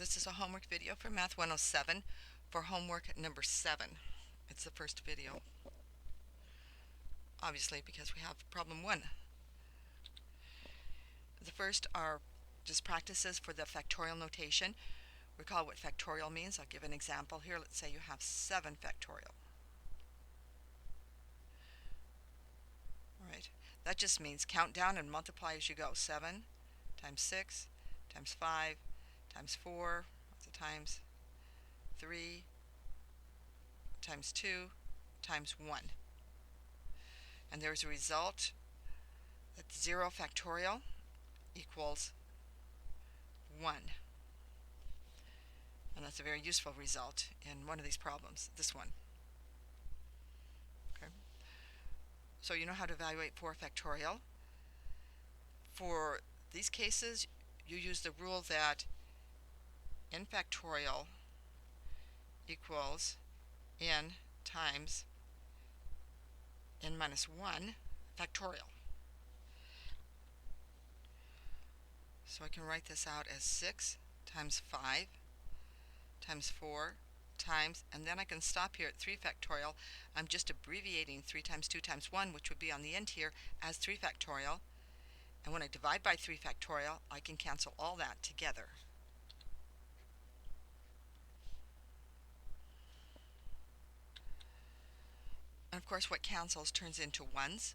This is a homework video for Math 107 for homework number 7. It's the first video, obviously, because we have problem 1. The first are just practices for the factorial notation. Recall what factorial means. I'll give an example here. Let's say you have 7 factorial. All right. That just means count down and multiply as you go. 7 times 6 times 5 times 4, what's the times? 3 times 2 times 1. And there's a result that 0 factorial equals 1. And that's a very useful result in one of these problems, this one. Okay. So you know how to evaluate 4 factorial. For these cases, you use the rule that n factorial equals n times n minus 1 factorial. So I can write this out as 6 times 5 times 4 times, and then I can stop here at 3 factorial. I'm just abbreviating 3 times 2 times 1, which would be on the end here, as 3 factorial. And when I divide by 3 factorial, I can cancel all that together. And of course, what cancels turns into 1s.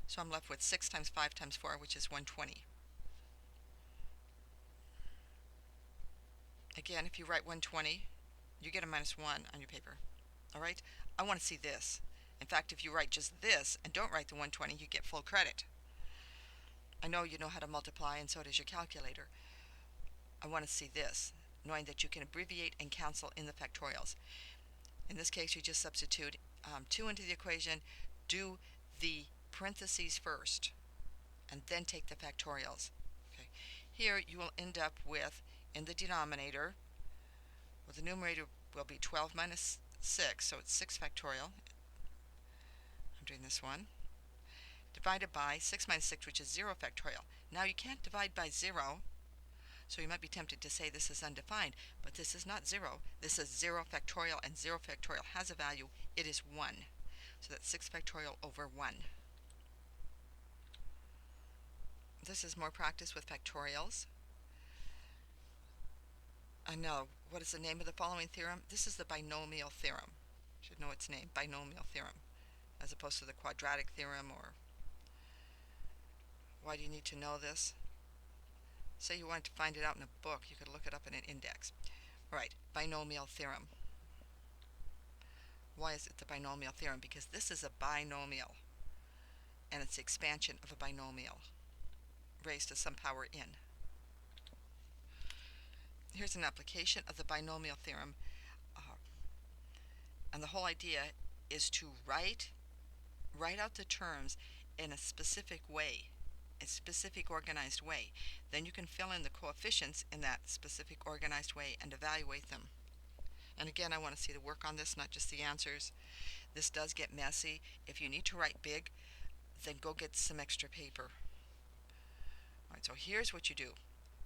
So I'm left with 6 times 5 times 4, which is 120. Again, if you write 120, you get a minus 1 on your paper. All right? I want to see this. In fact, if you write just this and don't write the 120, you get full credit. I know you know how to multiply, and so does your calculator. I want to see this, knowing that you can abbreviate and cancel in the factorials. In this case, you just substitute 2 into the equation, do the parentheses first, and then take the factorials. Okay. Here you will end up with, in the denominator, well, the numerator will be 12 minus 6, so it's 6 factorial. I'm doing this one. Divided by 6 minus 6, which is 0 factorial. Now you can't divide by 0, so you might be tempted to say this is undefined, but this is not 0. This is 0 factorial, and 0 factorial has a value. It is 1. So that's 6 factorial over 1. This is more practice with factorials. I know. What is the name of the following theorem? This is the binomial theorem. You should know its name, binomial theorem, as opposed to the quadratic theorem. Or why do you need to know this? Say you wanted to find it out in a book, you could look it up in an index. All right, binomial theorem. Why is it the binomial theorem? Because this is a binomial, and it's the expansion of a binomial raised to some power n. Here's an application of the binomial theorem, and the whole idea is to write out the terms in a specific way, a specific organized way. Then you can fill in the coefficients in that specific organized way and evaluate them. And again, I want to see the work on this, not just the answers. This does get messy. If you need to write big, then go get some extra paper. All right, so here's what you do.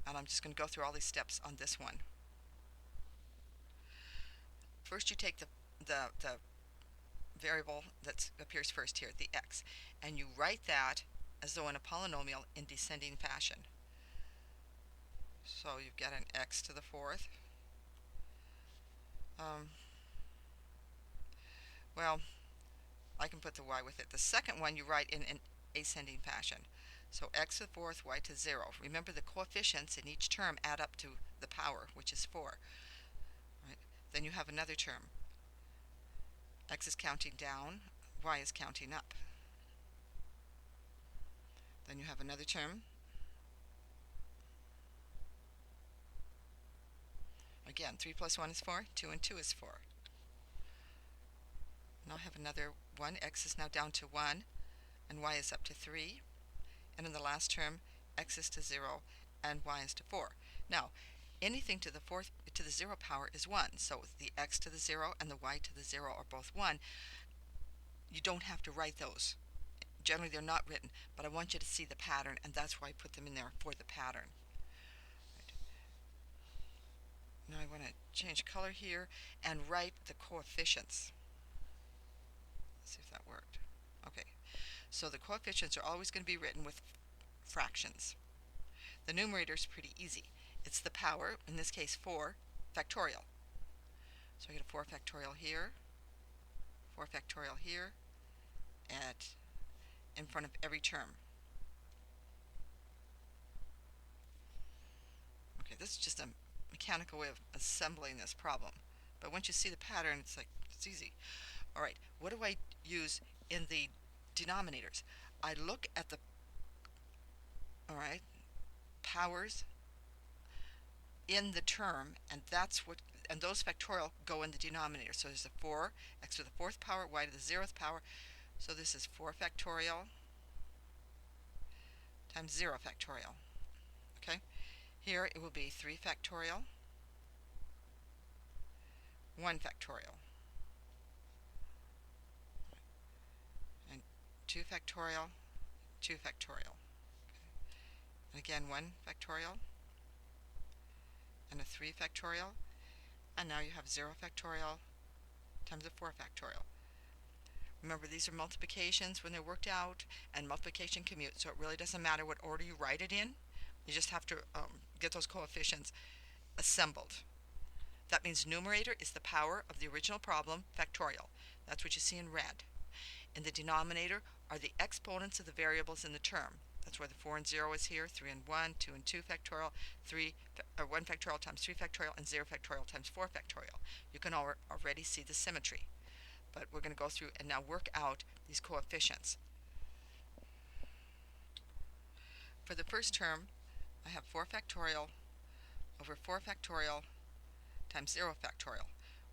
And I'm just going to go through all these steps on this one. First, you take the variable that appears first here, the x, and you write that as though in a polynomial in descending fashion. So you've got an x to the 4th. Well, I can put the y with it. The second one you write in an ascending fashion. So x to the 4th, y to 0. Remember, the coefficients in each term add up to the power, which is 4. Right? Then you have another term. X is counting down, y is counting up. Then you have another term. Again, 3 plus 1 is 4, 2 and 2 is 4. Now I have another one. X is now down to 1, and y is up to 3. And in the last term, x is to 0 and y is to 4. Now, anything to the 0 power is 1. So the x to the 0 and the y to the 0 are both 1. You don't have to write those. Generally, they're not written, but I want you to see the pattern, and that's why I put them in there, for the pattern. Now I want to change color here and write the coefficients. Let's see if that worked. Okay, so the coefficients are always going to be written with fractions. The numerator is pretty easy. It's the power, in this case 4 factorial. So I get a 4 factorial here, 4 factorial here, at in front of every term. Okay, this is just a mechanical way of assembling this problem. But once you see the pattern, it's like, it's easy. All right, what do I use in the denominators? I look at the, all right, powers in the term, and that's what, and those factorial go in the denominator. So there's a 4, x to the 4th power, y to the 0th power. So this is 4 factorial times 0 factorial. Okay, here it will be 3 factorial, 1 factorial, and 2 factorial, 2 factorial. And again, 1 factorial, and a 3 factorial, and now you have 0 factorial times a 4 factorial. Remember, these are multiplications when they're worked out, and multiplication commute, so it really doesn't matter what order you write it in. You just have to get those coefficients assembled. That means numerator is the power of the original problem, factorial. That's what you see in red. In the denominator are the exponents of the variables in the term. That's where the 4 and 0 is here, 3 and 1, 2 and 2 factorial, 1 factorial times 3 factorial, and 0 factorial times 4 factorial. You can already see the symmetry. But we're going to go through and now work out these coefficients. For the first term, I have 4 factorial over 4 factorial times 0 factorial.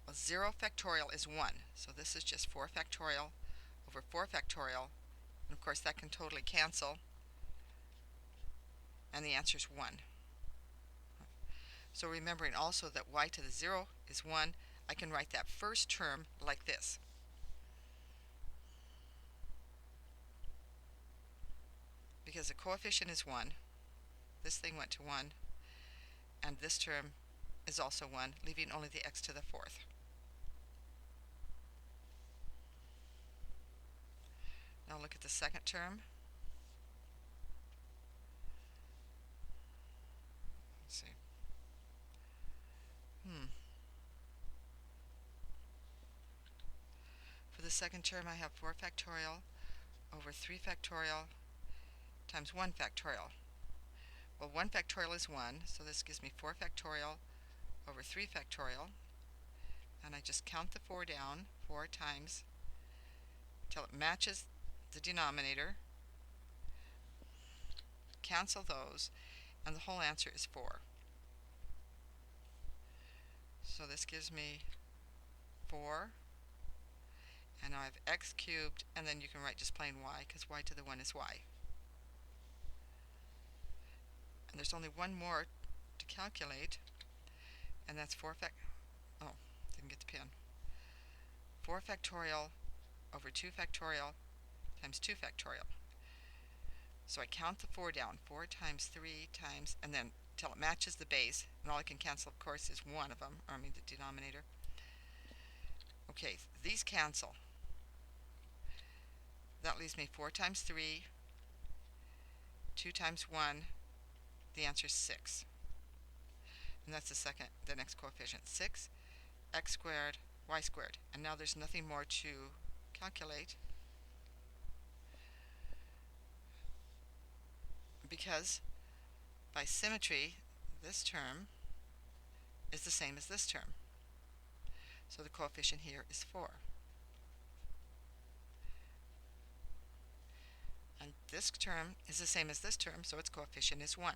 Well, 0 factorial is 1, so this is just 4 factorial over 4 factorial, and of course that can totally cancel, and the answer is 1. So remembering also that y to the 0 is 1, I can write that first term like this. Because the coefficient is 1, this thing went to 1, and this term is also 1, leaving only the x to the 4th. Now look at the second term. Let's see. For the second term, I have 4 factorial over 3 factorial times 1 factorial. Well, 1 factorial is 1, so this gives me 4 factorial over 3 factorial, and I just count the 4 down 4 times until it matches the denominator, cancel those, and the whole answer is 4. So this gives me 4, and now I have x cubed, and then you can write just plain y, because y to the 1 is y. And there's only one more to calculate, and that's 4 didn't get the pen. 4 factorial over 2 factorial times 2 factorial. So I count the 4 down, 4 times 3 times, and then till it matches the base, and all I can cancel, of course, is one of them, or I mean the denominator. Okay, these cancel. That leaves me 4 times 3, 2 times 1, the answer is 6. And that's the next coefficient, 6, x squared, y squared. And now there's nothing more to calculate, because by symmetry, this term is the same as this term. So the coefficient here is 4. And this term is the same as this term, so its coefficient is 1.